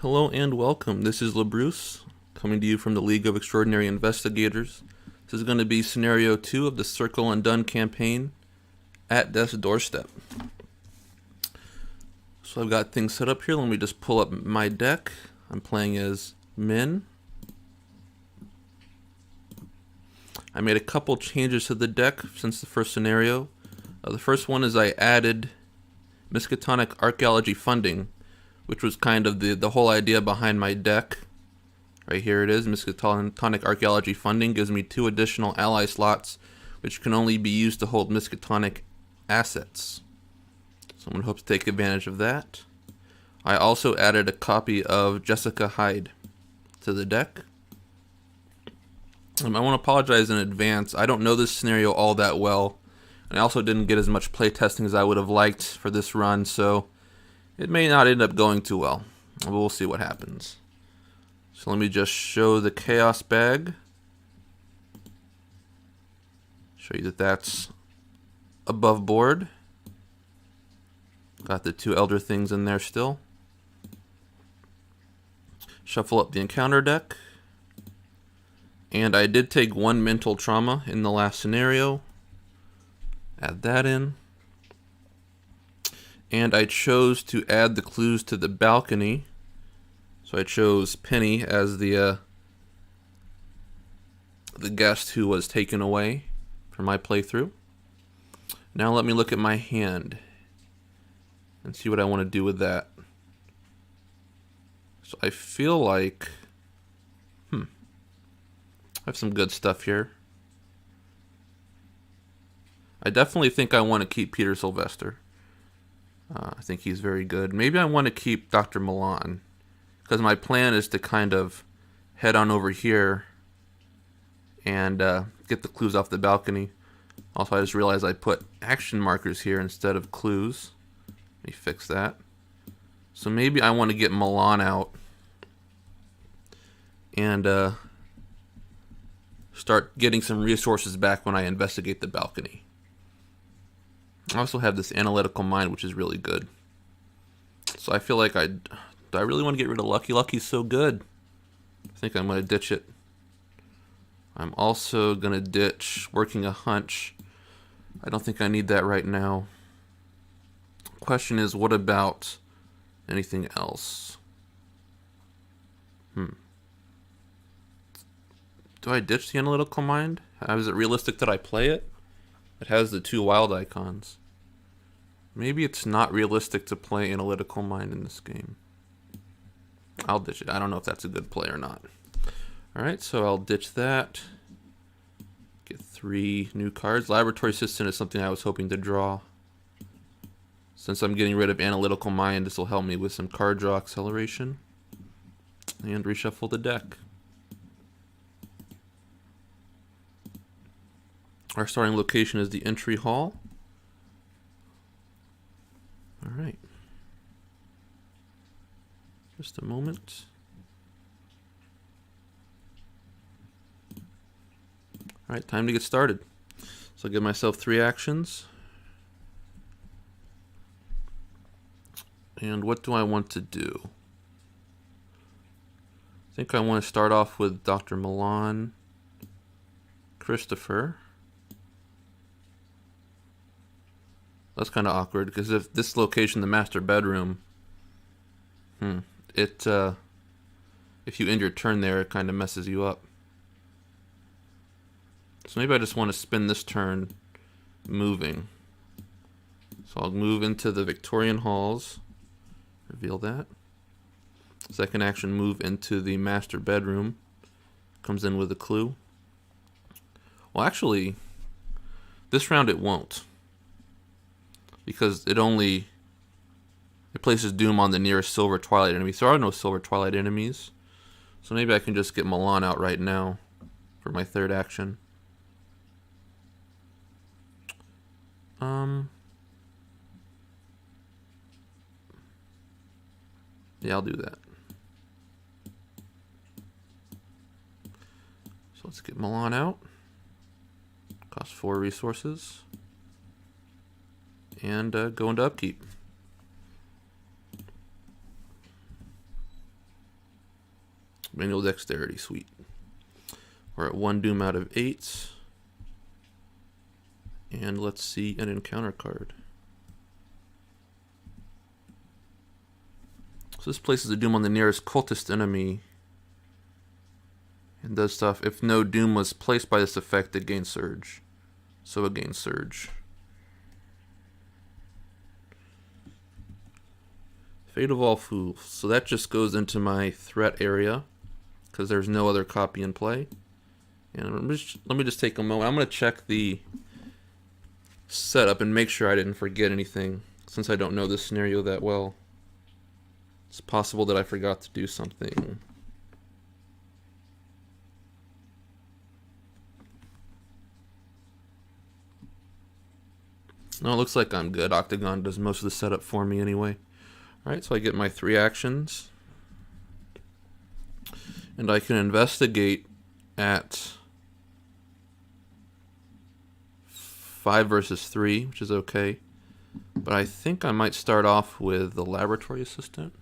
Hello and welcome. This is LaBruce coming to you from the League of Extraordinary Investigators. This is going to be scenario 2 of the Circle Undone campaign at Death's Doorstep. So I've got things set up here. Let me just pull up my deck. I'm playing as Minh. I made a couple changes to the deck since the first scenario. The first one is I added Miskatonic Archaeology Funding, which was kind of the whole idea behind my deck. Right here it is. Miskatonic Archaeology Funding gives me 2 additional ally slots, which can only be used to hold Miskatonic assets. So I'm going to hope to take advantage of that. I also added a copy of Jessica Hyde to the deck. I want to apologize in advance. I don't know this scenario all that well, and I also didn't get as much playtesting as I would have liked for this run, so it may not end up going too well. But we'll see what happens. So let me just show the Chaos bag. Show you that that's above board. Got the 2 Elder Things in there still. Shuffle up the encounter deck. And I did take 1 mental trauma in the last scenario. Add that in. And I chose to add the clues to the balcony. So I chose Penny as the guest who was taken away for my playthrough. Now let me look at my hand and see what I want to do with that. So I feel like I have some good stuff here. I definitely think I want to keep Peter Sylvester. I think he's very good. Maybe I want to keep Dr. Milan, because my plan is to kind of head on over here and get the clues off the balcony. Also, I just realized I put action markers here instead of clues. Let me fix that. So maybe I want to get Milan out and start getting some resources back when I investigate the balcony. I also have this analytical mind, which is really good. So I feel like do I really want to get rid of Lucky? Lucky's so good. I think I'm going to ditch it. I'm also going to ditch Working a Hunch. I don't think I need that right now. Question is, what about anything else? Do I ditch the analytical mind? Is it realistic that I play it? It has the 2 wild icons. Maybe it's not realistic to play analytical mind in this game. I'll ditch it. I don't know if that's a good play or not. Alright, so I'll ditch that. Get 3 new cards. Laboratory Assistant is something I was hoping to draw. Since I'm getting rid of analytical mind, this will help me with some card draw acceleration. And reshuffle the deck. Our starting location is the entry hall. Alright. Just a moment. Alright, time to get started. So I'll give myself 3 actions. And what do I want to do? I think I want to start off with Dr. Milan, Christopher. That's kind of awkward, because if this location, the master bedroom, if you end your turn there, it kind of messes you up. So maybe I just want to spend this turn moving. So I'll move into the Victorian halls, reveal that. Second action, move into the master bedroom, comes in with a clue. Well, actually, this round it won't, because it places doom on the nearest Silver Twilight enemy. There are no Silver Twilight enemies, so maybe I can just get Milan out right now for my third action. Yeah, I'll do that. So let's get Milan out. Cost 4 resources. And go into upkeep. Manual dexterity, sweet. We're at 1 doom out of 8. And let's see an encounter card. So this places a doom on the nearest cultist enemy and does stuff. If no doom was placed by this effect, it gains surge. So it gains surge. Fate of all fools. So that just goes into my threat area because there's no other copy in play. And let me just take a moment. I'm going to check the setup and make sure I didn't forget anything since I don't know this scenario that well. It's possible that I forgot to do something. No, it looks like I'm good. Octagon does most of the setup for me anyway. Alright, so I get my 3 actions. And I can investigate at 5 versus 3, which is okay. But I think I might start off with the laboratory assistant.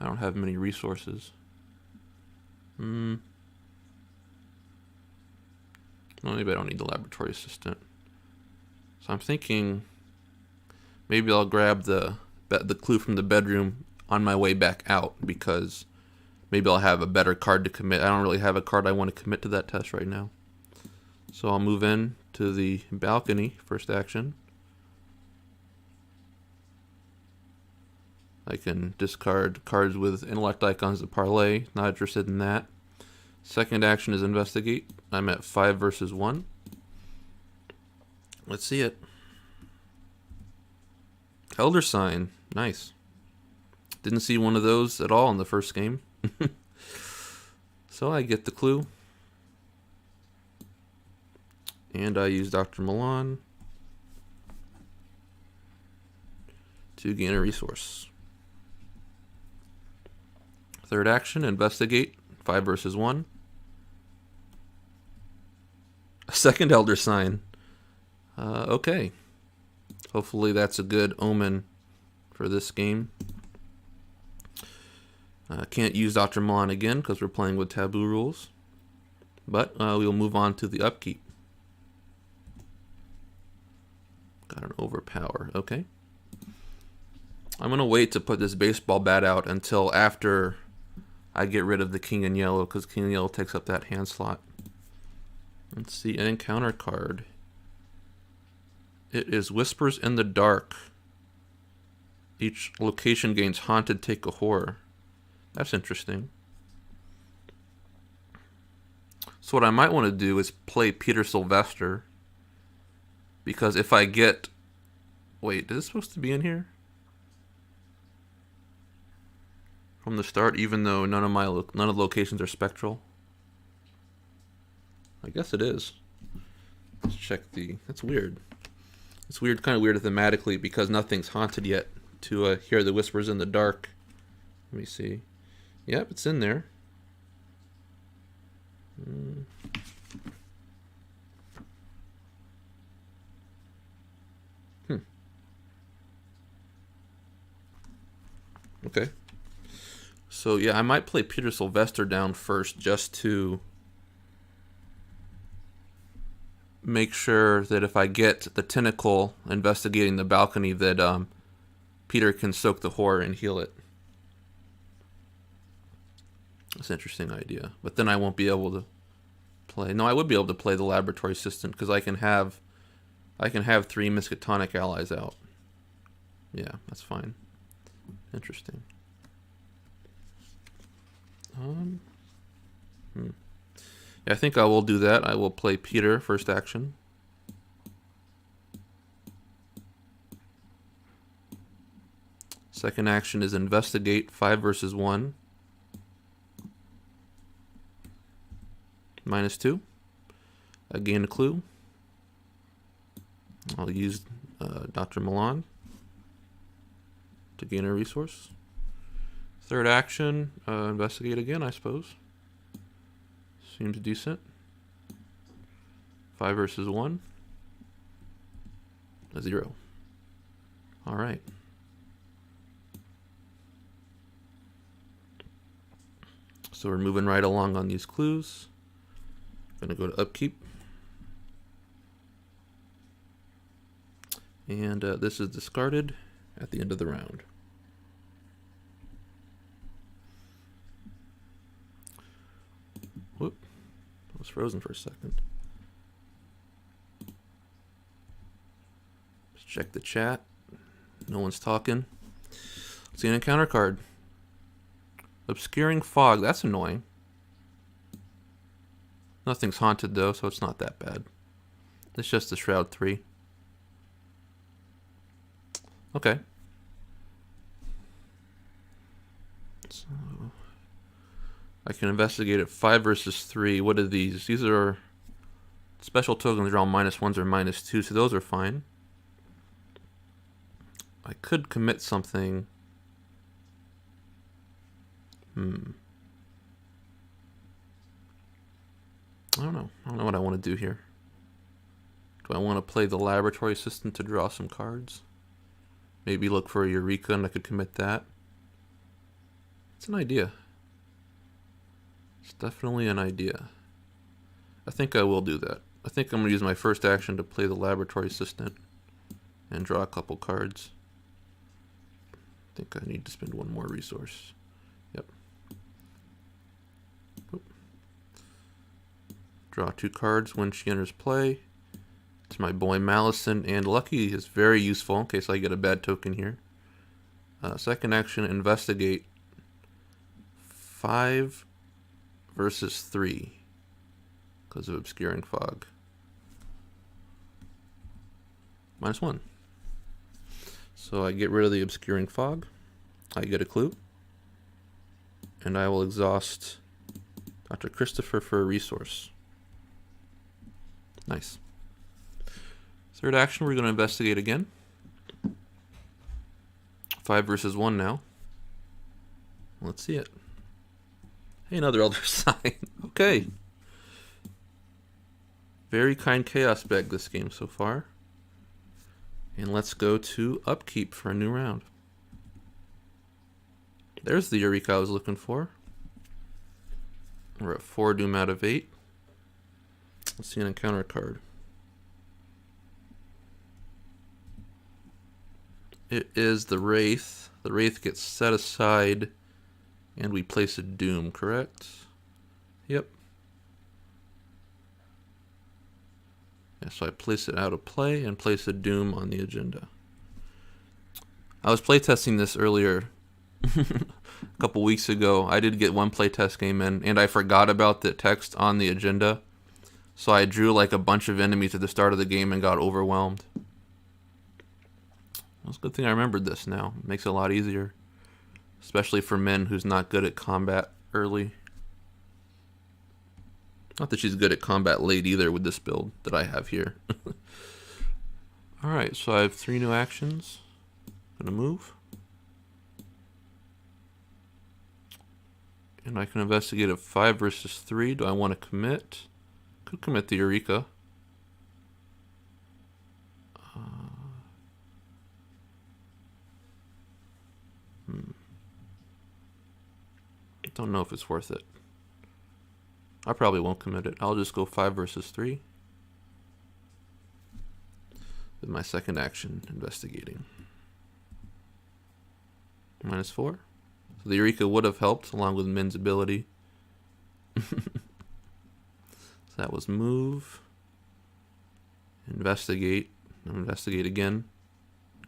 I don't have many resources. Well, maybe I don't need the laboratory assistant. So I'm thinking maybe I'll grab the clue from the bedroom on my way back out because maybe I'll have a better card to commit. I don't really have a card I want to commit to that test right now. So I'll move in to the balcony, first action. I can discard cards with intellect icons to parlay. Not interested in that. Second action is investigate. I'm at 5 versus 1. Let's see it. Elder Sign. Nice. Didn't see one of those at all in the first game. So I get the clue. And I use Dr. Milan to gain a resource. Third action, investigate. 5 versus 1. A second Elder Sign. Okay. Hopefully that's a good omen for this game. Can't use Dr. Milan again because we're playing with taboo rules. But we'll move on to the upkeep. Got an overpower. Okay. I'm going to wait to put this baseball bat out until after I get rid of the king in yellow because king in yellow takes up that hand slot. Let's see, an encounter card. It is Whispers in the Dark. Each location gains Haunted, take a horror. That's interesting. So what I might want to do is play Peter Sylvester. Because if I get... Wait, is this supposed to be in here? From the start, even though none of the locations are spectral? I guess it is. Let's check the... That's weird. It's weird, kind of weird thematically because nothing's haunted yet to hear the whispers in the dark. Let me see. Yep, it's in there. Okay. So yeah, I might play Peter Sylvester down first just to make sure that if I get the tentacle investigating the balcony that Peter can soak the horror and heal it. That's an interesting idea. But then I won't be able to play... No, I would be able to play the laboratory assistant because I can have 3 Miskatonic allies out. Yeah, that's fine. Interesting. Yeah, I think I will do that. I will play Peter first action. Second action is investigate 5 versus 1. -2. I gain a clue. I'll use Dr. Milan to gain a resource. Third action, investigate again, I suppose. Seems decent. 5 versus 1. A 0. All right. So we're moving right along on these clues. Gonna go to upkeep. And this is discarded at the end of the round. frozen for a second. Let's check the chat. No one's talking. Let's see an encounter card. Obscuring Fog. That's annoying. Nothing's haunted though, so it's not that bad. It's just a Shroud 3. Okay. So I can investigate at 5 versus 3. What are these? These are special tokens. They're all -1s or -2, so those are fine. I could commit something. I don't know. I don't know what I want to do here. Do I want to play the laboratory assistant to draw some cards? Maybe look for a Eureka and I could commit that. It's an idea. It's definitely an idea. I think I will do that. I think I'm going to use my first action to play the laboratory assistant and draw a couple cards. I think I need to spend one more resource. Yep. Oop. Draw 2 cards when she enters play. It's my boy Malison, and Lucky is very useful in case I get a bad token here. Second action, investigate 5 versus 3 because of Obscuring Fog. -1. So I get rid of the Obscuring Fog. I get a clue. And I will exhaust Dr. Christopher for a resource. Nice. Third action, we're going to investigate again. 5 versus 1 now. Let's see it. Hey, another Elder Sign. Okay. Very kind Chaos Bag this game so far. And let's go to Upkeep for a new round. There's the Eureka I was looking for. We're at 4 doom out of 8. Let's see an encounter card. It is the Wraith. The Wraith gets set aside and we place a doom, correct? Yep. Yeah, so I place it out of play and place a doom on the agenda. I was playtesting this earlier a couple weeks ago. I did get one playtest game in and I forgot about the text on the agenda. So I drew like a bunch of enemies at the start of the game and got overwhelmed. It's a good thing I remembered this now. It makes it a lot easier. Especially for Minh who's not good at combat early. Not that she's good at combat late either with this build that I have here. Alright, so I have 3 new actions. Gonna move. And I can investigate at 5 versus 3. Do I want to commit? Could commit the Eureka. Don't know if it's worth it. I probably won't commit it. I'll just go 5 versus 3. With my second action, investigating. -4. So the Eureka would have helped along with Minh's ability. So that was move. Investigate. Investigate again.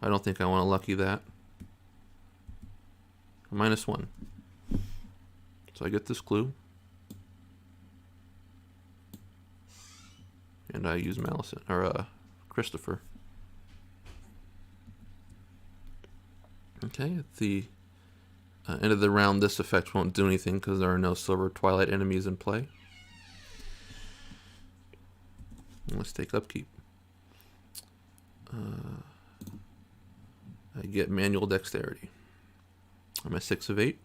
I don't think I want to lucky that. -1. So I get this clue. And I use Malison, or Christopher. Okay, at the end of the round, this effect won't do anything because there are no Silver Twilight enemies in play. Let's take Upkeep. I get Manual Dexterity. I'm at 6 of 8.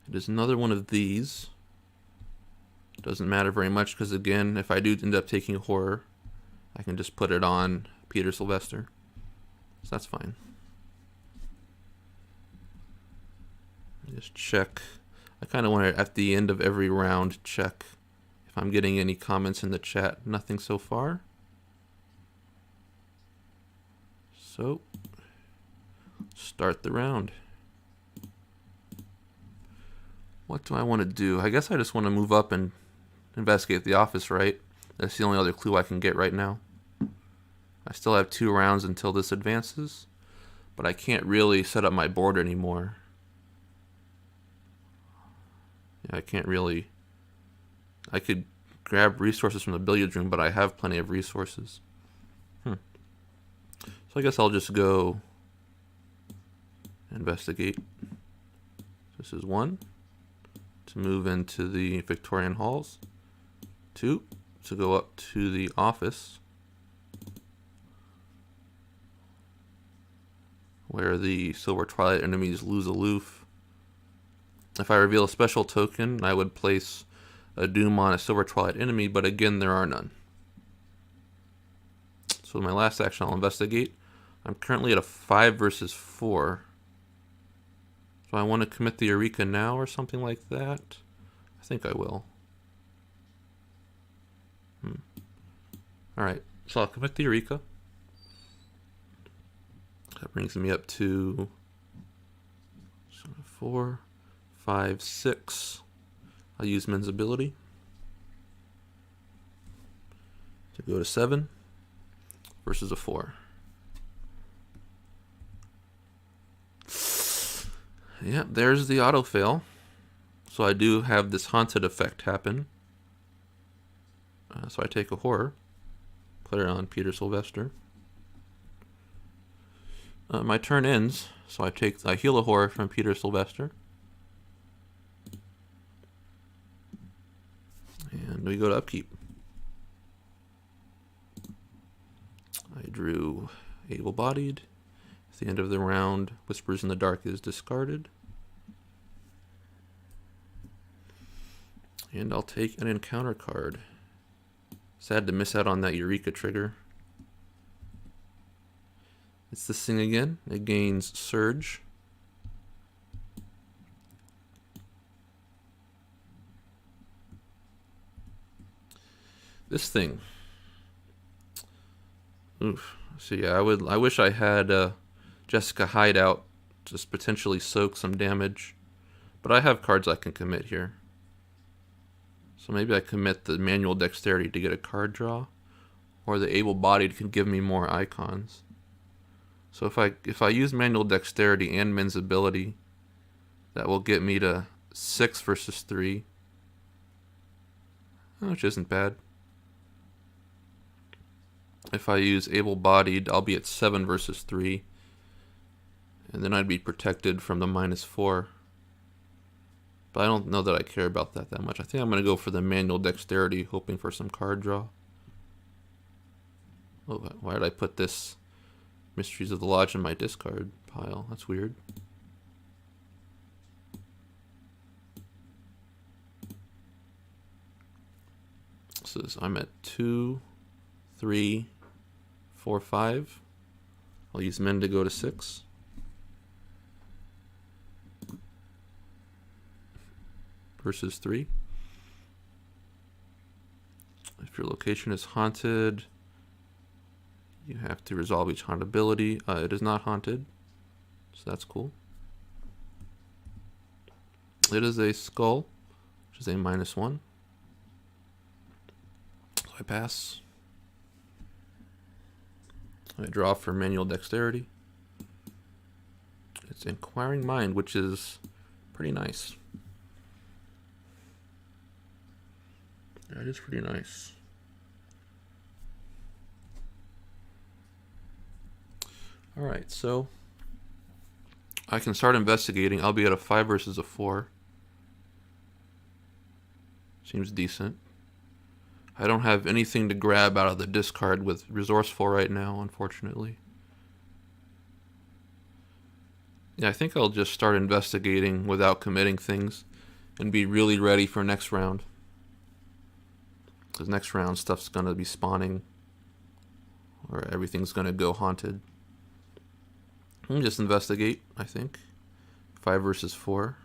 It is another one of these. Doesn't matter very much because, again, if I do end up taking Horror, I can just put it on Peter Sylvester. So that's fine. Just check. I kind of want to, at the end of every round, check if I'm getting any comments in the chat. Nothing so far. So, start the round. What do I want to do? I guess I just want to move up and investigate the office, right? That's the only other clue I can get right now. I still have 2 rounds until this advances, but I can't really set up my board anymore. Yeah, I can't really... I could grab resources from the billiards room, but I have plenty of resources. So I guess I'll just go investigate. This is 1, to move into the Victorian halls. 2, to go up to the office, where the Silver Twilight enemies lose aloof. If I reveal a special token, I would place a doom on a Silver Twilight enemy, but again, there are none. So my last action, I'll investigate. I'm currently at a 5 versus 4. Do I want to commit the Eureka now or something like that? I think I will. Alright, so I'll commit the Eureka. That brings me up to 4, 5, 6. I'll use Min's ability to go to 7 versus a 4. Yeah, there's the auto fail. So I do have this haunted effect happen. So I take a horror, put it on Peter Sylvester. My turn ends, so I heal a horror from Peter Sylvester. And we go to upkeep. I drew able-bodied. At the end of the round, Whispers in the Dark is discarded. And I'll take an encounter card. Sad to miss out on that Eureka trigger. It's this thing again. It gains Surge. This thing. Oof. So yeah, I wish I had Jessica Hideout, just potentially soak some damage. But I have cards I can commit here. So maybe I commit the Manual Dexterity to get a card draw, or the Able-Bodied can give me more icons. So if I use Manual Dexterity and Min's ability, that will get me to 6 versus 3, which isn't bad. If I use Able-Bodied, I'll be at 7 versus 3, and then I'd be protected from the -4. But I don't know that I care about that much. I think I'm going to go for the Manual Dexterity, hoping for some card draw. Oh, why did I put this Mysteries of the Lodge in my discard pile? That's weird. So I'm at 2, 3, 4, 5. I'll use Min to go to 6. Versus 3. If your location is haunted, you have to resolve each haunt ability. It is not haunted, so that's cool. It is a skull, which is a -1. So I pass. I draw for Manual Dexterity. It's Inquiring Mind, which is pretty nice. That is pretty nice. Alright, so I can start investigating. I'll be at a 5 versus a 4. Seems decent. I don't have anything to grab out of the discard with Resourceful right now, unfortunately. Yeah, I think I'll just start investigating without committing things and be really ready for next round. Because next round stuff's going to be spawning, or everything's going to go haunted. Let me just investigate, I think. 5 versus 4.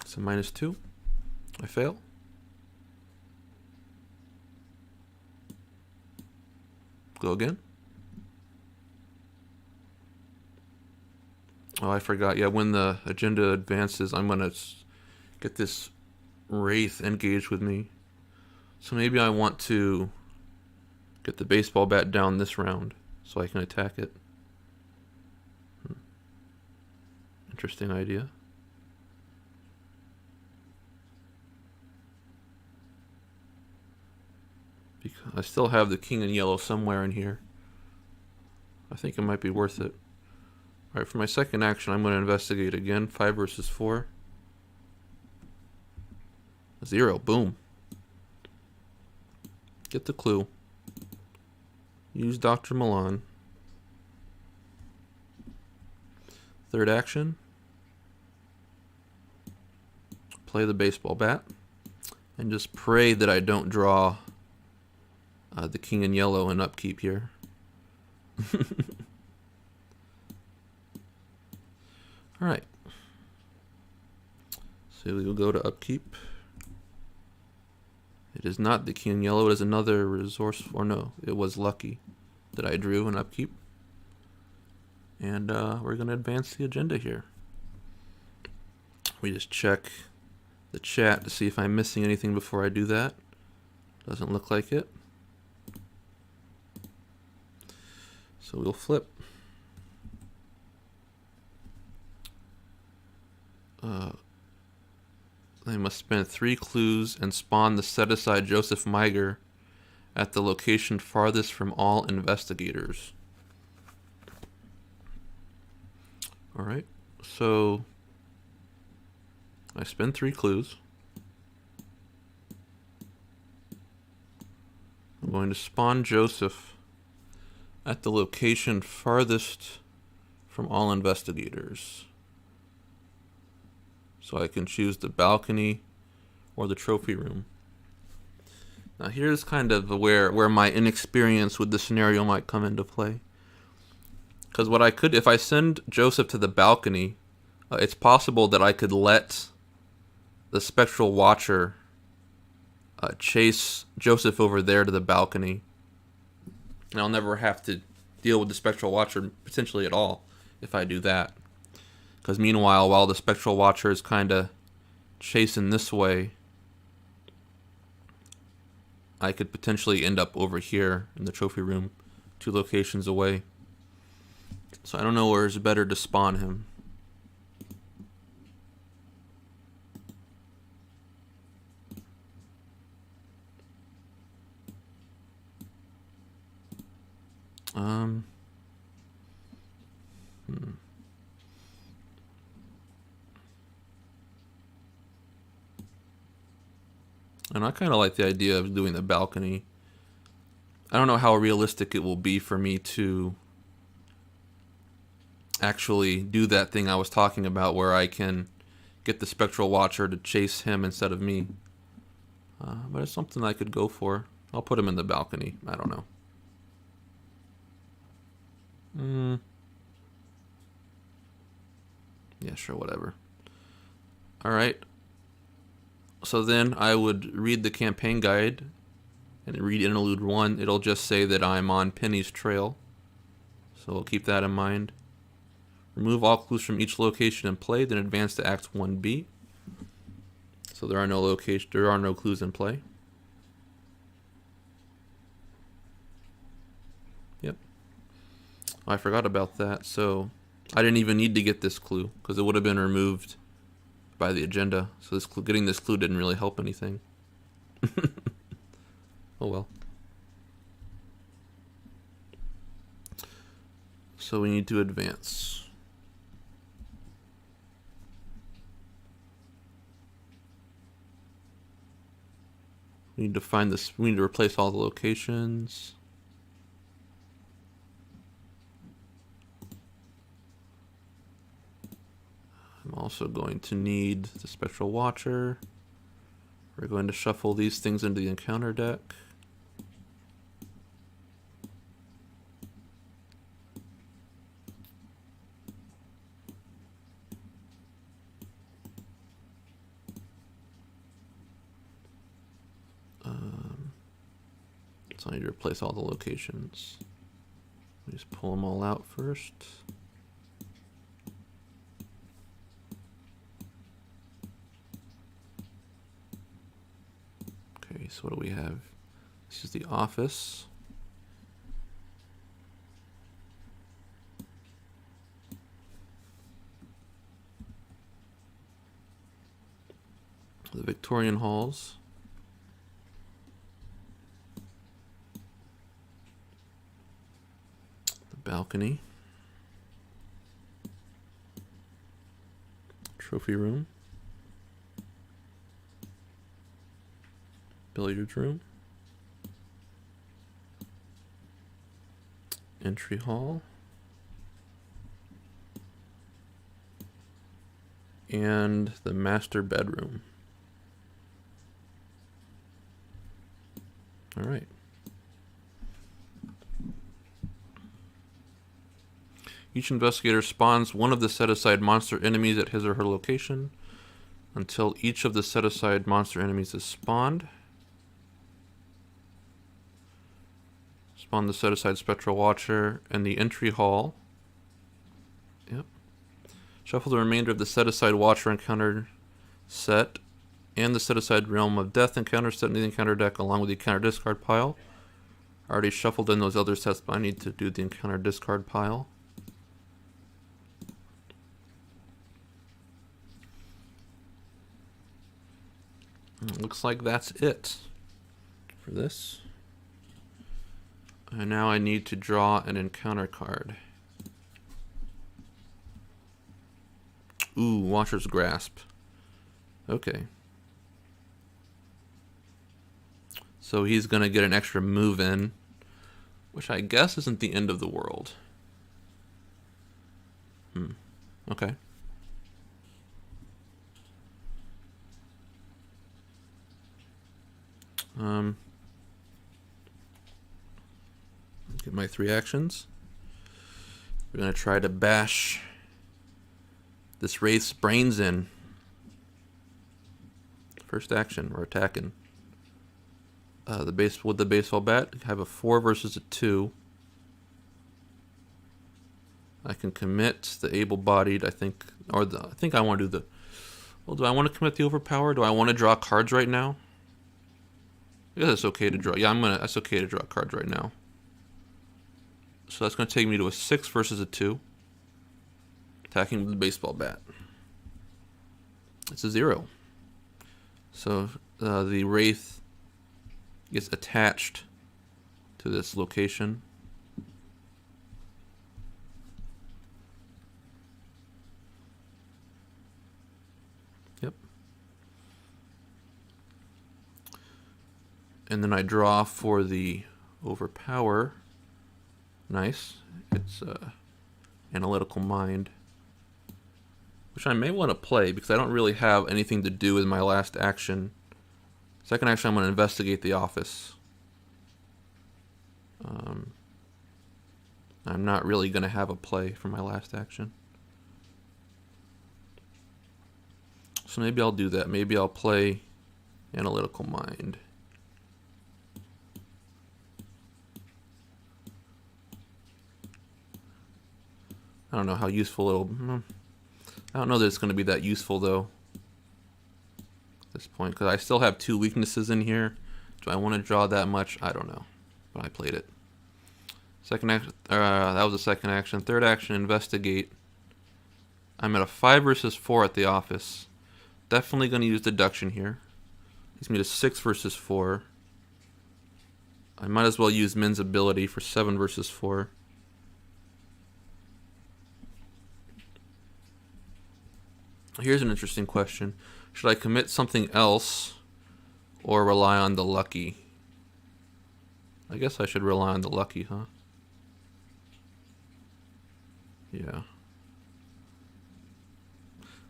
It's a -2. I fail. Go again. Oh, I forgot. Yeah, when the agenda advances, I'm gonna get this wraith engaged with me. So maybe I want to get the baseball bat down this round so I can attack it. Interesting idea. Because I still have the king in yellow somewhere in here. I think it might be worth it. Alright, for my second action, I'm going to investigate again. 5 versus 4. 0. Boom. Get the clue. Use Dr. Milan. Third action. Play the baseball bat. And just pray that I don't draw the king in yellow in upkeep here. Alright. So we will go to upkeep. It is not the king in yellow, it is another resource, or no, it was lucky that I drew in upkeep. And we're going to advance the agenda here. We just check the chat to see if I'm missing anything before I do that. Doesn't look like it. So we'll flip. They must spend 3 clues and spawn the set-aside Joseph Miger at the location farthest from all investigators. Alright, so I spend 3 clues. I'm going to spawn Joseph at the location farthest from all investigators. So I can choose the balcony or the trophy room. Now here's kind of where my inexperience with the scenario might come into play. Because what I could, if I send Joseph to the balcony, it's possible that I could let the Spectral Watcher chase Joseph over there to the balcony. And I'll never have to deal with the Spectral Watcher potentially at all if I do that. Because meanwhile, while the Spectral Watcher is kind of chasing this way, I could potentially end up over here in the trophy room, 2 locations away. So I don't know where it's better to spawn him. And I kind of like the idea of doing the balcony. I don't know how realistic it will be for me to actually do that thing I was talking about where I can get the Spectral Watcher to chase him instead of me. But it's something I could go for. I'll put him in the balcony. I don't know. Yeah, sure, whatever. Alright. So then I would read the campaign guide and read Interlude 1. It'll just say that I'm on Penny's trail. So we'll keep that in mind. Remove all clues from each location in play, then advance to Act 1B. So there are no clues in play. Yep. I forgot about that, so I didn't even need to get this clue because it would have been removed by the agenda. So getting this clue didn't really help anything. Oh well. So we need to advance. We need to find this. We need to replace all the locations. I'm also going to need the Spectral Watcher. We're going to shuffle these things into the encounter deck. So I need to replace all the locations. Let me just pull them all out first. Okay, so what do we have? This is the office. The Victorian halls. The balcony. Trophy room. Billiards room. Entry hall. And the master bedroom. All right. Each investigator spawns one of the set-aside monster enemies at his or her location until each of the set-aside monster enemies is spawned. Spawn the set-aside spectral watcher and the entry hall. Yep. Shuffle the remainder of the set-aside watcher encounter set and the set-aside realm of death encounter set in the encounter deck along with the encounter discard pile. I already shuffled in those other sets, but I need to do the encounter discard pile. Looks like that's it for this. And now I need to draw an encounter card. Ooh, Watcher's Grasp. Okay. So he's going to get an extra move in, which I guess isn't the end of the world. Okay. Get my 3 actions. We're going to try to bash this Wraith's brains in. First action, we're attacking. With the baseball bat, I have a 4 versus a 2. I can commit the able-bodied, I think I want to do the... Well, do I want to commit the overpower? Do I want to draw cards right now? I guess it's okay to draw. Yeah, that's okay to draw cards right now. So that's going to take me to a 6 versus a 2. Attacking with the baseball bat. It's a 0. So the Wraith gets attached to this location. Yep. And then I draw for the overpower. Nice. It's Analytical Mind, which I may want to play because I don't really have anything to do with my last action. Second action, I'm going to investigate the office. I'm not really going to have a play for my last action. So maybe I'll do that. Maybe I'll play Analytical Mind. I don't know how useful I don't know that it's going to be that useful, though, at this point, because I still have 2 weaknesses in here. Do I want to draw that much? I don't know, but I played it. Second action, that was the second action. Third action, investigate. I'm at a 5 versus 4 at the office. Definitely going to use deduction here. Gives me to 6 versus 4. I might as well use Min's ability for 7 versus 4. Here's an interesting question. Should I commit something else or rely on the lucky? I guess I should rely on the lucky, huh? Yeah.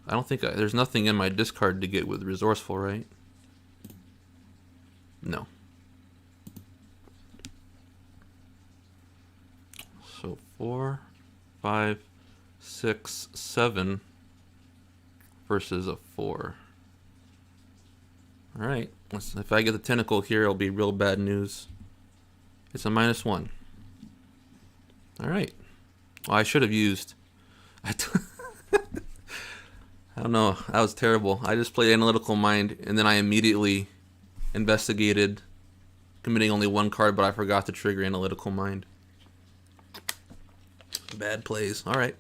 I don't think there's nothing in my discard to get with resourceful, right? No. So 4, 5, 6, 7 versus a 4. Alright, if I get the tentacle here, it'll be real bad news. It's a -1. Alright. Well, I should have used... I don't know, that was terrible. I just played Analytical Mind, and then I immediately investigated, committing only one card, but I forgot to trigger Analytical Mind. Bad plays. All right.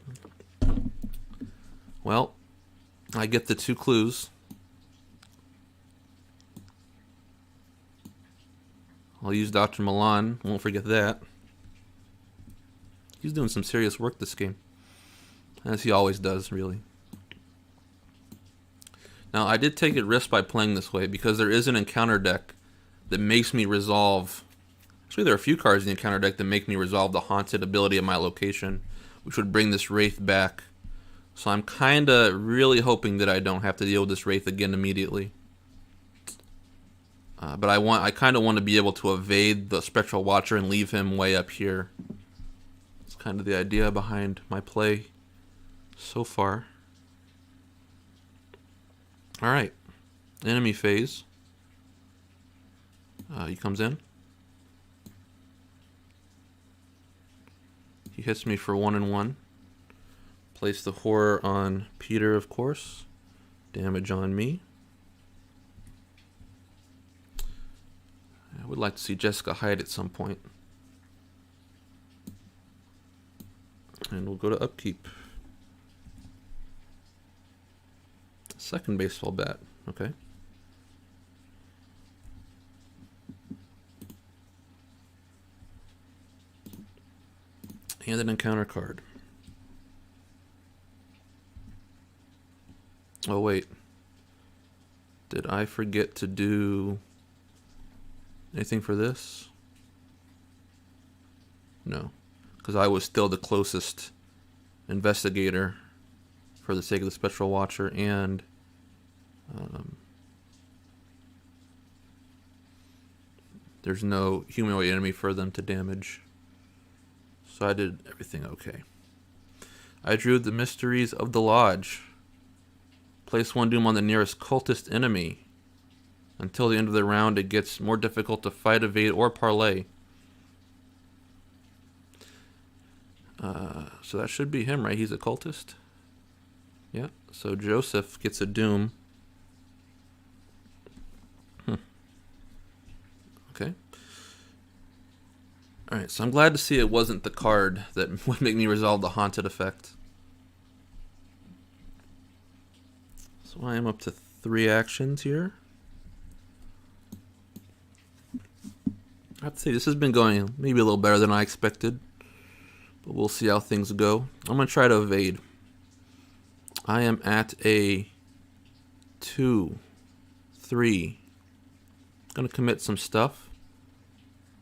Well, I get the 2 clues. I'll use Dr. Milan. Won't forget that. He's doing some serious work this game, as he always does, really. Now, I did take a risk by playing this way because there is an encounter deck that makes me resolve. Actually, there are a few cards in the encounter deck that make me resolve the haunted ability of my location, which would bring this Wraith back. So I'm kind of really hoping that I don't have to deal with this Wraith again immediately. But I kind of want to be able to evade the Spectral Watcher and leave him way up here. It's kind of the idea behind my play so far. Alright. Enemy phase. He comes in. He hits me for 1 and 1. Place the horror on Peter, of course. Damage on me. I would like to see Jessica hide at some point. And we'll go to upkeep. Second baseball bat. Okay. And an encounter card. Oh, wait. Did I forget to do anything for this? No. Because I was still the closest investigator for the sake of the Spectral Watcher, and there's no humanoid enemy for them to damage. So I did everything okay. I drew the Mysteries of the Lodge. Place 1 doom on the nearest cultist enemy. Until the end of the round, it gets more difficult to fight, evade, or parlay. So that should be him, right? He's a cultist. Yeah. So Joseph gets a doom. Okay. Alright, so I'm glad to see it wasn't the card that would make me resolve the haunted effect. So I am up to 3 actions here. I have to say, this has been going maybe a little better than I expected. But we'll see how things go. I'm going to try to evade. I am at a 2, 3. Going to commit some stuff.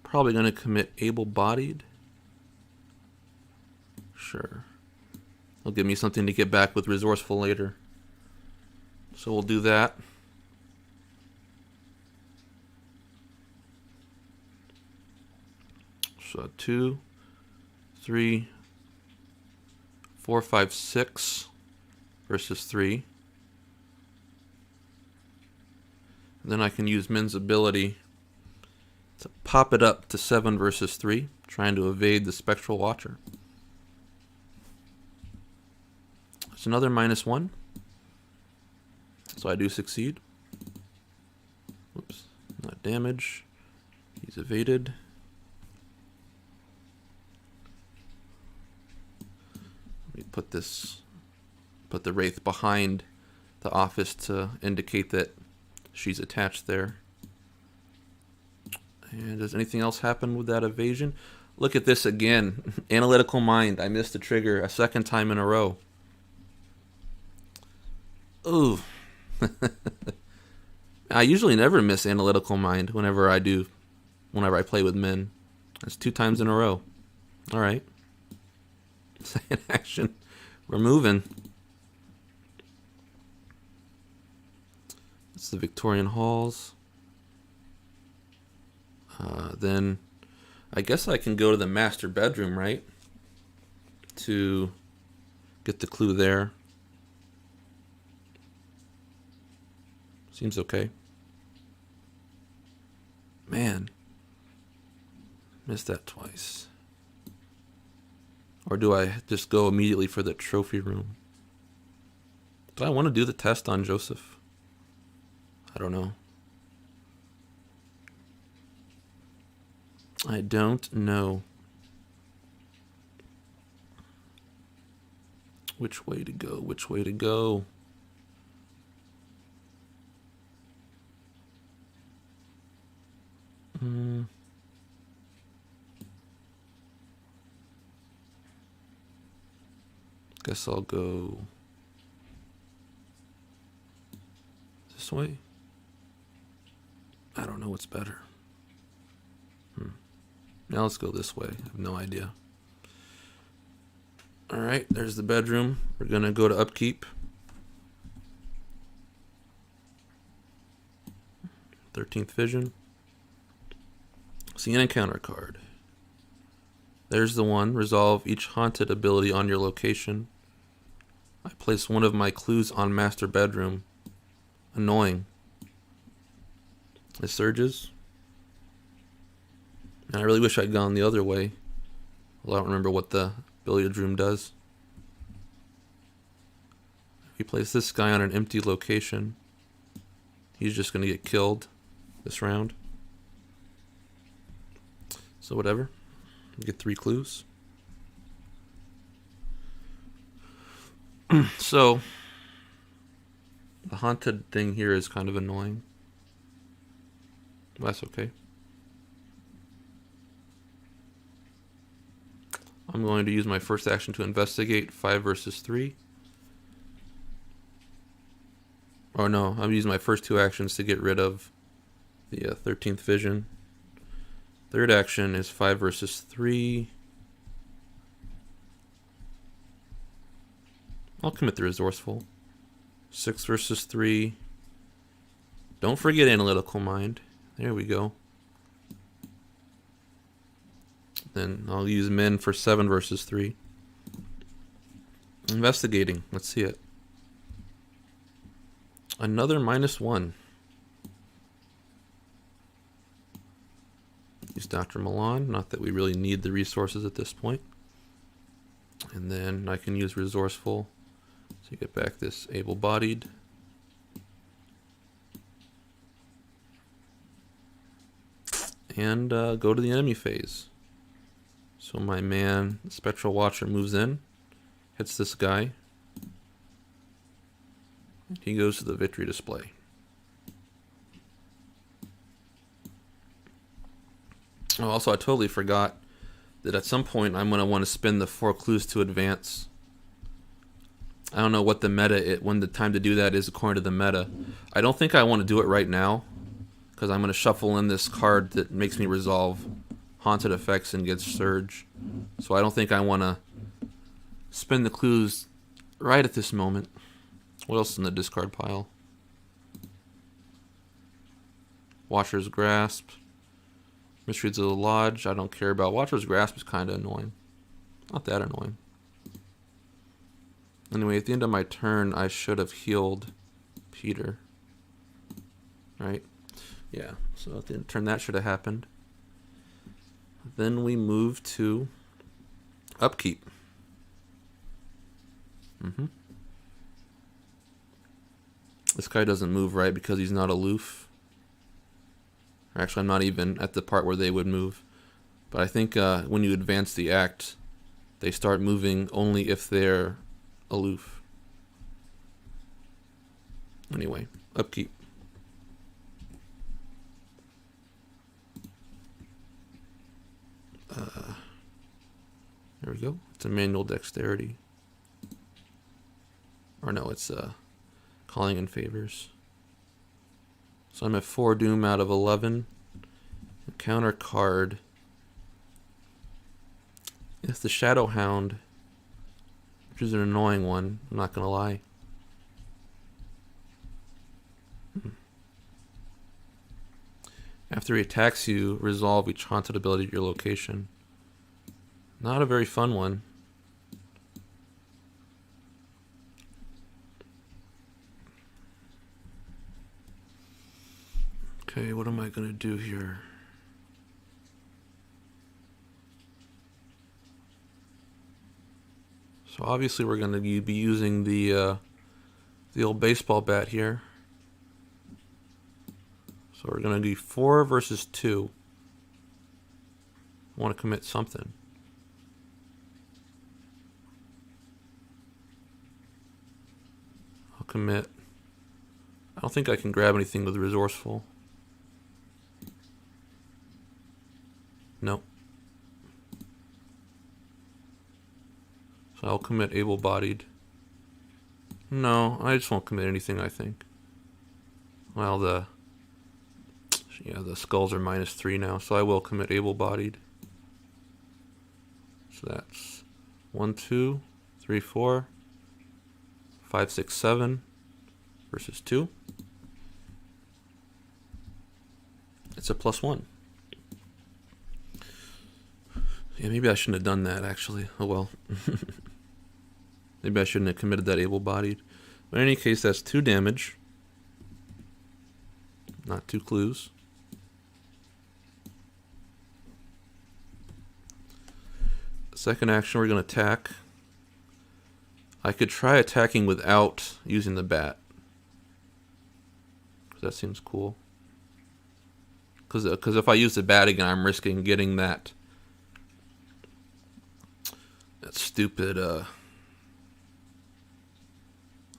Probably going to commit able-bodied. Sure. It'll give me something to get back with resourceful later. So we'll do that. So 2, 3, 4, 5, 6 versus 3. And then I can use Min's ability to pop it up to 7 versus 3, trying to evade the Spectral Watcher. It's another -1. So I do succeed. Whoops, not damage. He's evaded. Let me put the Wraith behind the office to indicate that she's attached there. And does anything else happen with that evasion? Look at this again. Analytical Mind. I missed the trigger a second time in a row. Ooh. I usually never miss Analytical Mind whenever I play with Min. That's 2 times in a row. Alright. Second action. We're moving. It's the Victorian Halls. Then I guess I can go to the master bedroom, right? To get the clue there. Seems okay. Man. Missed that twice. Or do I just go immediately for the trophy room? Do I want to do the test on Joseph? I don't know. I don't know which way to go. Which way to go? Guess I'll go this way. I don't know what's better. Now let's go this way. I have no idea. Alright, there's the bedroom. We're going to go to upkeep. 13th vision. See an encounter card. There's the one. Resolve each haunted ability on your location. I place one of my clues on master bedroom. Annoying. It surges. And I really wish I'd gone the other way. Well, I don't remember what the billiard room does. If we place this guy on an empty location, he's just going to get killed this round. So whatever. We get 3 clues. So the haunted thing here is kind of annoying. That's okay. I'm going to use my first action to investigate 5 versus 3. Oh no, I'm using my first 2 actions to get rid of the 13th vision. Third action is 5 versus 3. I'll commit the resourceful. 6 versus 3. Don't forget analytical mind. There we go. Then I'll use Min for 7 versus 3. Investigating. Let's see it. Another -1. Use Dr. Milan. Not that we really need the resources at this point. And then I can use resourceful to get back this able-bodied. And go to the enemy phase. So my man, the Spectral Watcher, moves in, hits this guy. He goes to the victory display. Oh, also, I totally forgot that at some point I'm going to want to spend the 4 clues to advance. I don't know what the meta, when the time to do that is according to the meta. I don't think I want to do it right now, because I'm going to shuffle in this card that makes me resolve haunted effects and gets surge. So I don't think I want to spend the clues right at this moment. What else is in the discard pile? Watcher's Grasp. Mysteries of the Lodge. I don't care about. Watcher's Grasp is kind of annoying. Not that annoying. Anyway, at the end of my turn, I should have healed Peter. Right? Yeah, so at the end of the turn, that should have happened. Then we move to upkeep. This guy doesn't move right because he's not aloof. Or actually, I'm not even at the part where they would move. But I think when you advance the act, they start moving only if they're aloof. Anyway, upkeep. There we go. It's a manual dexterity. Or no, it's calling in favors. So I'm at 4 doom out of 11. Counter card. It's the Shadow Hound, which is an annoying one. I'm not gonna lie. After he attacks you, resolve each haunted ability at your location. Not a very fun one. Okay, what am I going to do here? So obviously we're going to be using the old baseball bat here. So we're going to do 4 versus 2. want to commit something. I'll commit. I don't think I can grab anything with resourceful. Nope. So I'll commit able-bodied. No, I just won't commit anything, I think. Well, the skulls are -3 now, so I will commit able-bodied. So that's 1, 2, 3, 4, 5, 6, 7 versus 2. It's a +1. Yeah, maybe I shouldn't have done that, actually. Oh well. Maybe I shouldn't have committed that able-bodied. But in any case, that's 2 damage. Not 2 clues. Second action, we're going to attack. I could try attacking without using the bat. That seems cool. Because if I use the bat again, I'm risking getting that stupid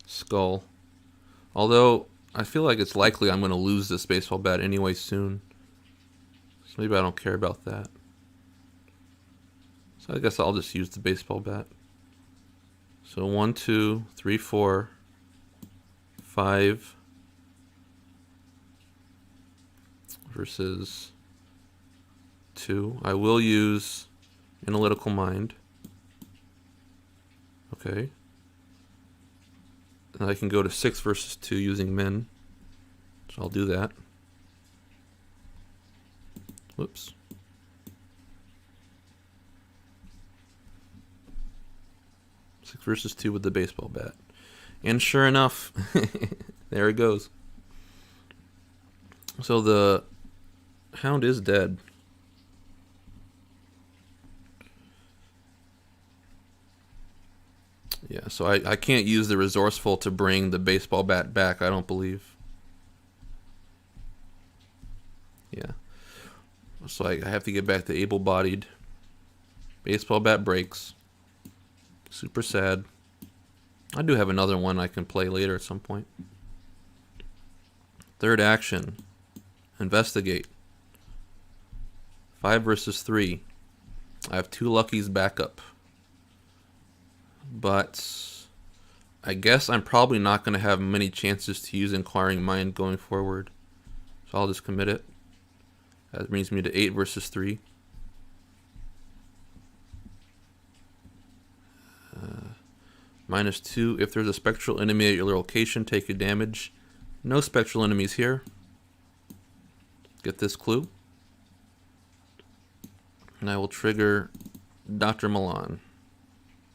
skull. Although I feel like it's likely I'm going to lose this baseball bat anyway soon. So maybe I don't care about that. So I guess I'll just use the baseball bat. So 1, 2, 3, 4, 5 versus 2. I will use Analytical Mind. Okay. And I can go to 6 versus 2 using Min. So I'll do that. Whoops. Versus 2 with the baseball bat. And sure enough, there it goes. So the hound is dead. Yeah, so I can't use the resourceful to bring the baseball bat back, I don't believe. Yeah. So I have to get back to able-bodied. Baseball bat breaks. Super sad. I do have another one I can play later at some point. Third action. Investigate. 5 versus 3. I have 2 luckies backup. But I guess I'm probably not going to have many chances to use Inquiring Mind going forward. So I'll just commit it. That brings me to 8 versus 3. -2. If there's a spectral enemy at your location, take your damage. No spectral enemies here. Get this clue. And I will trigger Dr. Milan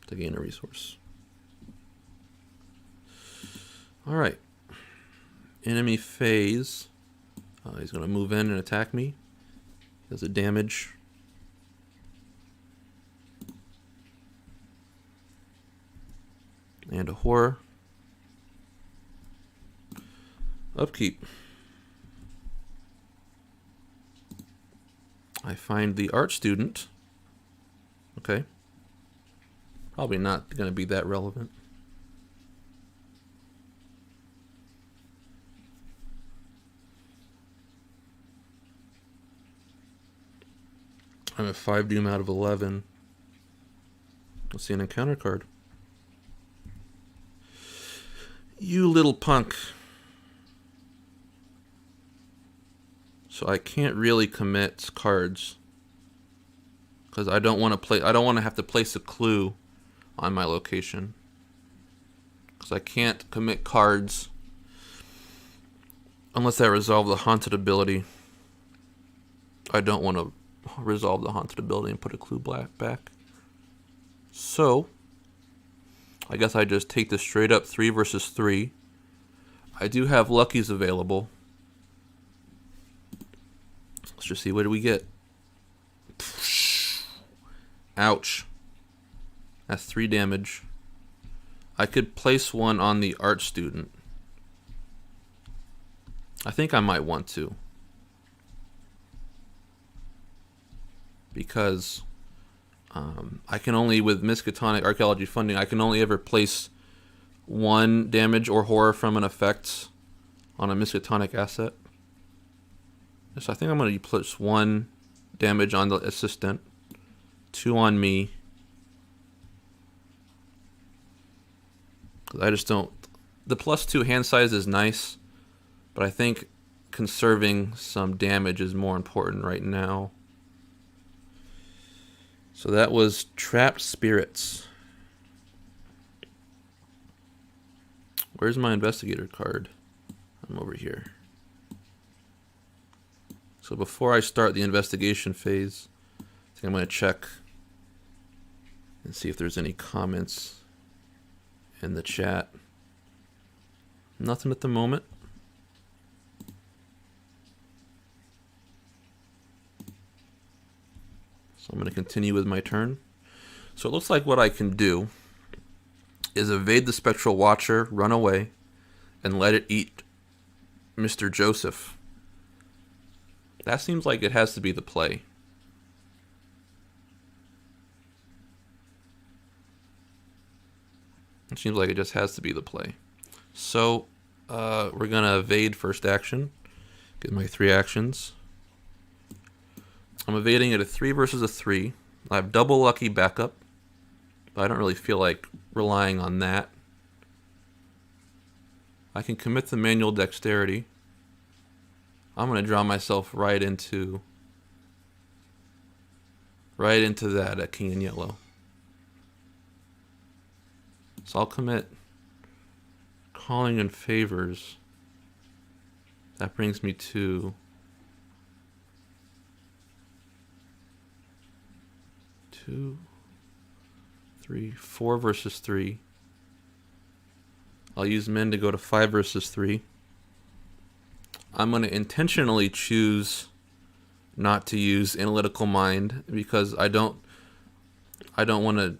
to gain a resource. Alright. Enemy phase. He's going to move in and attack me. He does a damage. And a horror. Upkeep. I find the art student. Okay. Probably not going to be that relevant. I'm at 5 doom out of 11. Let's see an encounter card. You little punk. So I can't really commit cards because I don't want to play. I don't want to have to place a clue on my location because I can't commit cards unless I resolve the haunted ability. I don't want to resolve the haunted ability and put a clue back. So I guess I just take this straight up 3 versus 3. I do have luckies available. Let's just see, what do we get? Ouch. That's 3 damage. I could place one on the art student. I think I might want to. because I can only, with Miskatonic Archaeology Funding, I can only ever place one damage or horror from an effect on a Miskatonic asset. So I think I'm going to place 1 damage on the assistant, 2 on me. I just don't... The +2 hand size is nice, but I think conserving some damage is more important right now. So that was Trapped Spirits. Where's my investigator card? I'm over here. So before I start the investigation phase, I think I'm going to check and see if there's any comments in the chat. Nothing at the moment. So I'm going to continue with my turn. So it looks like what I can do is evade the Spectral Watcher, run away, and let it eat Mr. Joseph. That seems like it has to be the play. It seems like it just has to be the play. So we're going to evade first action. Get my 3 actions. I'm evading at a 3 versus a 3. I have double lucky backup, but I don't really feel like relying on that. I can commit the manual dexterity. I'm going to draw myself right into that at king and yellow. So I'll commit calling in favors. That brings me to 2, 3, 4 versus 3. I'll use men to go to 5 versus 3. I'm going to intentionally choose not to use Analytical Mind because I don't want to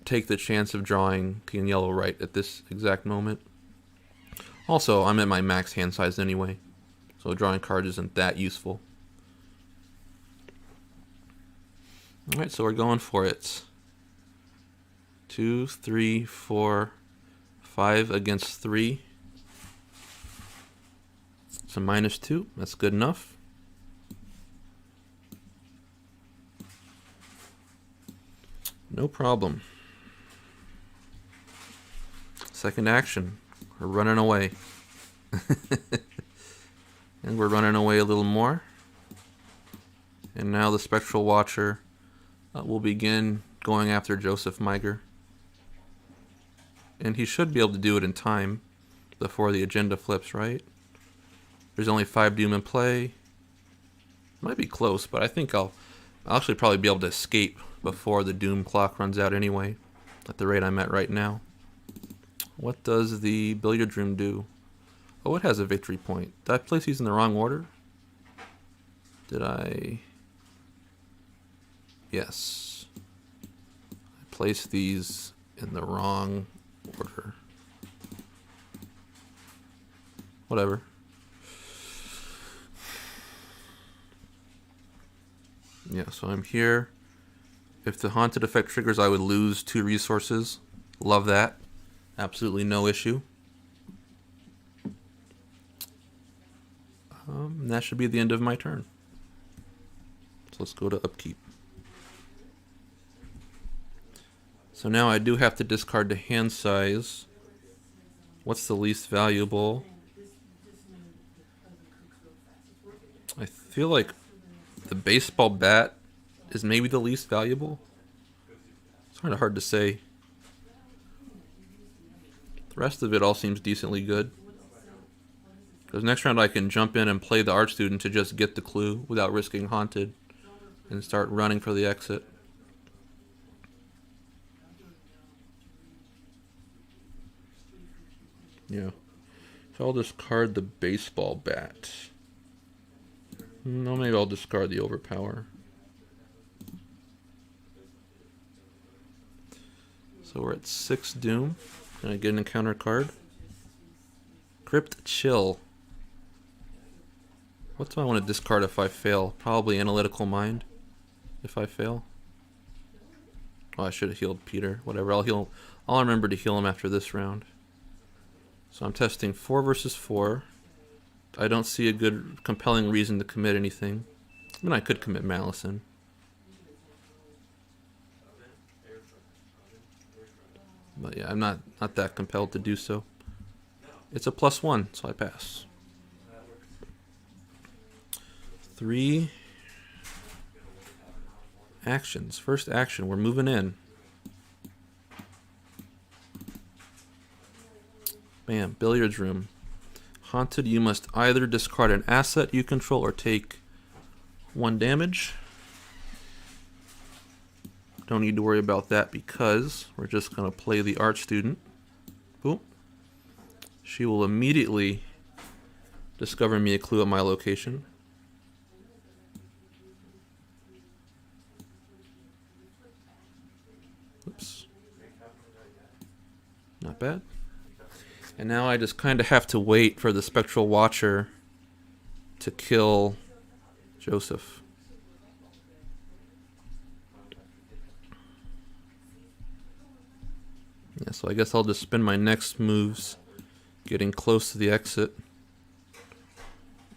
take the chance of drawing king and yellow right at this exact moment. Also, I'm at my max hand size anyway, so drawing cards isn't that useful. Alright, so we're going for it. 2, 3, 4, 5 against 3. It's a -2. That's good enough. No problem. Second action. We're running away. And we're running away a little more. And now the Spectral Watcher will begin going after Joseph Miger. And he should be able to do it in time before the agenda flips, right? There's only 5 doom in play. Might be close, but I think I'll actually probably be able to escape before the doom clock runs out anyway, at the rate I'm at right now. What does the billiard room do? Oh, it has a victory point. Did I place these in the wrong order? Did I? Yes. I placed these in the wrong order. Whatever. Yeah, so I'm here. If the haunted effect triggers, I would lose 2 resources. Love that. Absolutely no issue. And that should be the end of my turn. So let's go to upkeep. So now I do have to discard the hand size. What's the least valuable? I feel like the baseball bat is maybe the least valuable. It's kind of hard to say. The rest of it all seems decently good. Because next round I can jump in and play the art student to just get the clue without risking haunted and start running for the exit. Yeah. So I'll discard the baseball bat. No, maybe I'll discard the overpower. So we're at 6 doom. Can I get an encounter card? Crypt Chill. What do I want to discard if I fail? Probably Analytical Mind. if I fail. Oh, I should have healed Peter. Whatever, I'll remember to heal him after this round. So I'm testing 4 versus 4. I don't see a good, compelling reason to commit anything. I mean, I could commit Malison. But yeah, I'm not that compelled to do so. It's a +1, so I pass. 3 actions. First action, we're moving in. Bam, billiards room. Haunted, you must either discard an asset you control or take 1 damage. Don't need to worry about that because we're just going to play the art student. Boom. She will immediately discover me a clue at my location. Oops. Not bad. And now I just kind of have to wait for the Spectral Watcher to kill Joseph. Yeah, so I guess I'll just spend my next moves getting close to the exit.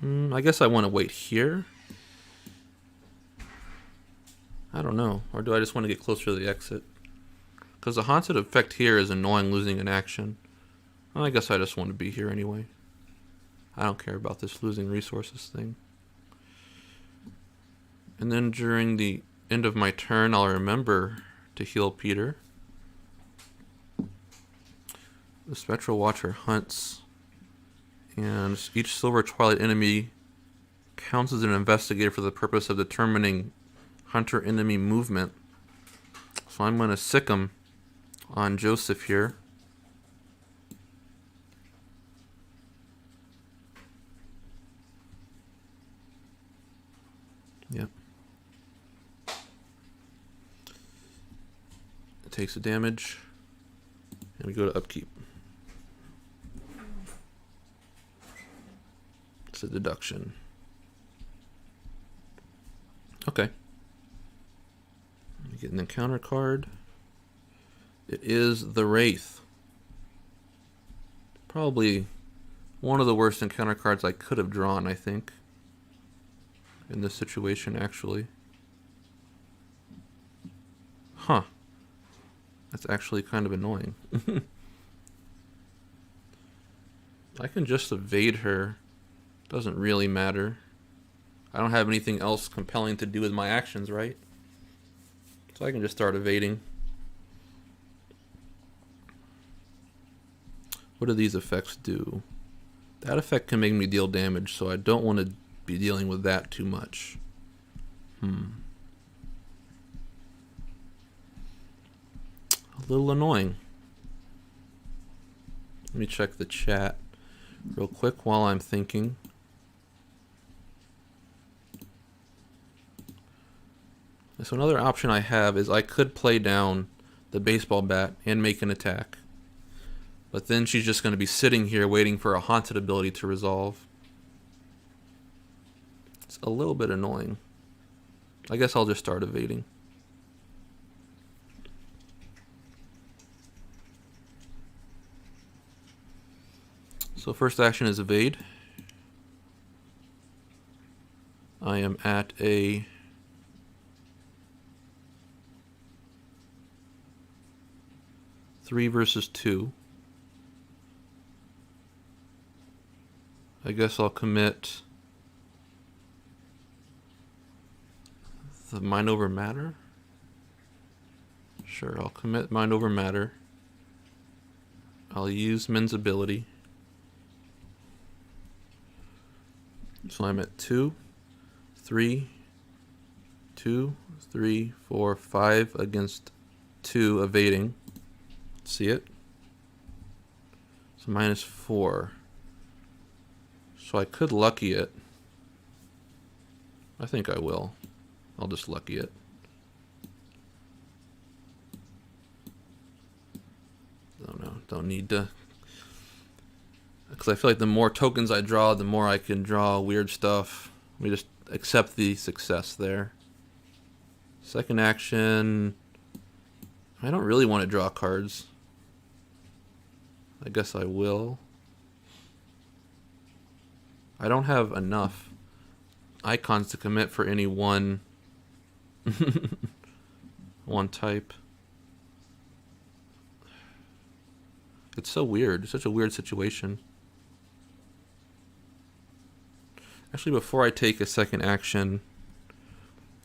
I guess I want to wait here. I don't know. Or do I just want to get closer to the exit? Because the haunted effect here is annoying, losing an action. Well, I guess I just want to be here anyway. I don't care about this losing resources thing. And then during the end of my turn, I'll remember to heal Peter. The Spectral Watcher hunts, and each Silver Twilight enemy counts as an investigator for the purpose of determining hunter enemy movement. So I'm going to sick him on Joseph here. Yep. It takes a damage, and we go to upkeep. It's a deduction. Okay. Get an encounter card. It is the Wraith. Probably one of the worst encounter cards I could have drawn, I think. In this situation, actually. Huh. That's actually kind of annoying. I can just evade her. Doesn't really matter. I don't have anything else compelling to do with my actions, right? So I can just start evading. What do these effects do? That effect can make me deal damage, so I don't want to be dealing with that too much. A little annoying. Let me check the chat real quick while I'm thinking. So another option I have is I could play down the baseball bat and make an attack. But then she's just going to be sitting here waiting for a haunted ability to resolve. It's a little bit annoying. I guess I'll just start evading. So first action is evade. I am at a 3 versus 2. I guess I'll commit the Mind Over Matter. Sure, I'll commit Mind Over Matter. I'll use Min's ability. So I'm at 2, 3, 2, 3, 4, 5 against 2 evading. See it? So -4. So I could lucky it. I think I will. I'll just lucky it. Don't need to. Because I feel like the more tokens I draw, the more I can draw weird stuff. Let me just accept the success there. Second action, I don't really want to draw cards. I guess I will. I don't have enough icons to commit for any one type. It's so weird. It's such a weird situation. Actually, before I take a second action,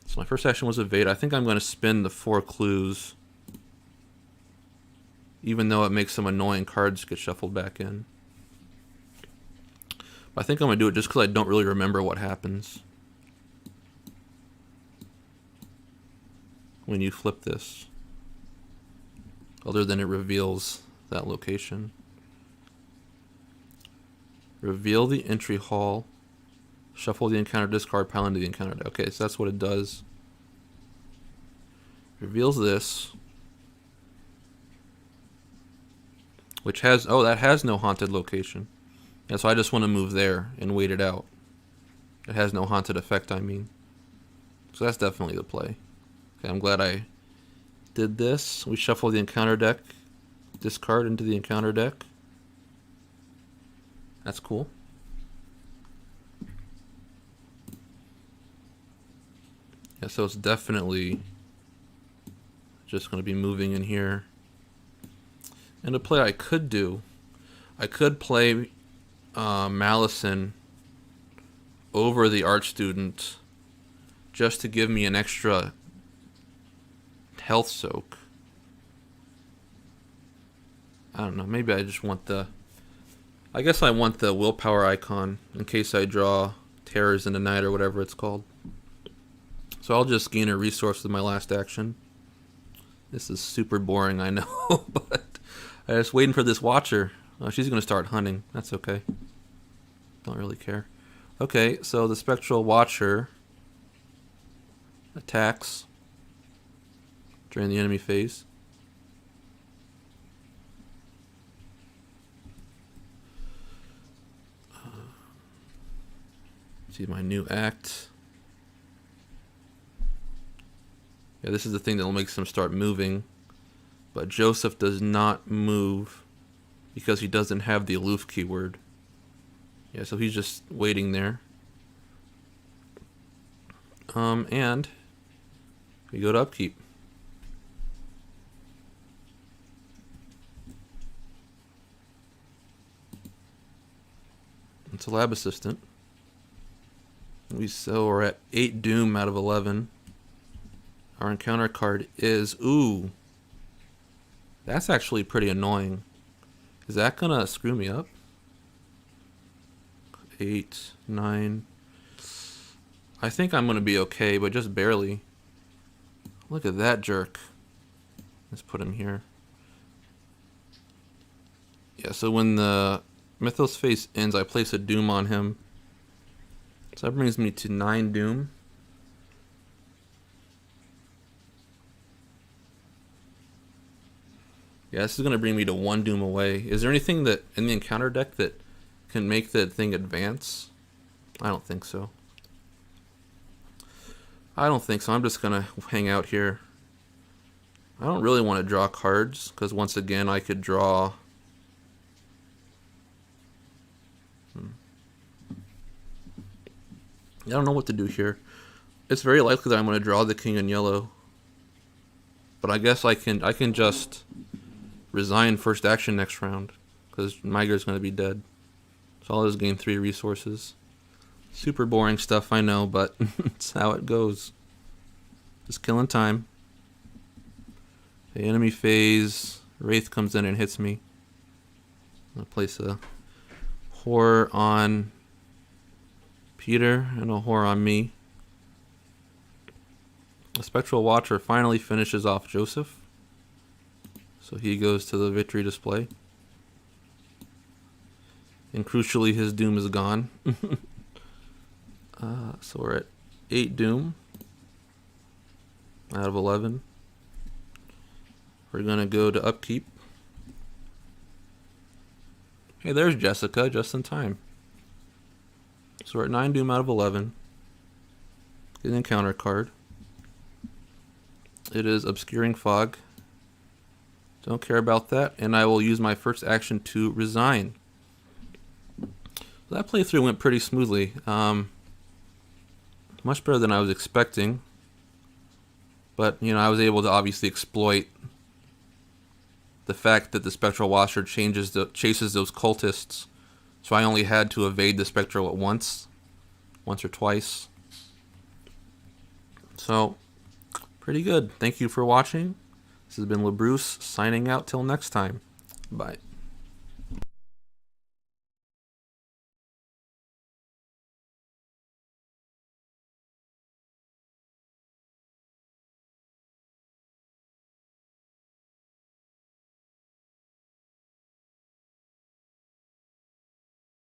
so my first action was evade. I think I'm going to spin the 4 clues, even though it makes some annoying cards get shuffled back in. But I think I'm going to do it just because I don't really remember what happens when you flip this, other than it reveals that location. Reveal the entry hall. Shuffle the encounter discard, pile into the encounter deck. Okay, so that's what it does. Reveals this, which has, oh, that has no haunted location. Yeah, so I just want to move there and wait it out. It has no haunted effect, I mean. So that's definitely the play. Okay, I'm glad I did this. We shuffle the encounter deck, discard into the encounter deck. That's cool. Yeah, so it's definitely just going to be moving in here. And a play I could do, I could play Malison over the art student just to give me an extra health soak. I don't know, maybe I just want the, I guess I want the willpower icon in case I draw Terrors in the Night or whatever it's called. So I'll just gain a resource with my last action. This is super boring, I know, but I'm just waiting for this Watcher. Oh, she's going to start hunting. That's okay. Don't really care. Okay, so the Spectral Watcher attacks during the enemy phase. See my new act. Yeah, this is the thing that makes them start moving. But Joseph does not move because he doesn't have the aloof keyword. Yeah, so he's just waiting there. And we go to upkeep. It's a lab assistant. We're at 8 doom out of 11. Our encounter card is, ooh, that's actually pretty annoying. Is that gonna screw me up? 8, 9. I think I'm gonna be okay, but just barely. Look at that jerk. Let's put him here. Yeah, so when the Mythos phase ends, I place a doom on him. So that brings me to 9 doom. Yeah, this is going to bring me to 1 doom away. Is there anything that in the encounter deck that can make that thing advance? I don't think so. I'm just going to hang out here. I don't really want to draw cards, because once again I could draw... I don't know what to do here. It's very likely that I'm going to draw the king in yellow. But I guess I can just resign first action next round, because Miger's going to be dead. So I'll just gain 3 resources. Super boring stuff, I know, but it's how it goes. Just killing time. The enemy phase, Wraith comes in and hits me. I'll place a horror on Peter and a horror on me. The Spectral Watcher finally finishes off Joseph. So he goes to the victory display. And crucially, his doom is gone. So we're at 8 doom out of 11. We're going to go to upkeep. Hey, there's Jessica, just in time. So we're at 9 doom out of 11. Get an encounter card. It is obscuring fog. Don't care about that, and I will use my first action to resign. That playthrough went pretty smoothly. Much better than I was expecting. But, I was able to obviously exploit the fact that the Spectral Washer chases those cultists. So I only had to evade the Spectral at once or twice. So, pretty good. Thank you for watching. This has been LeBruce signing out till next time. Bye.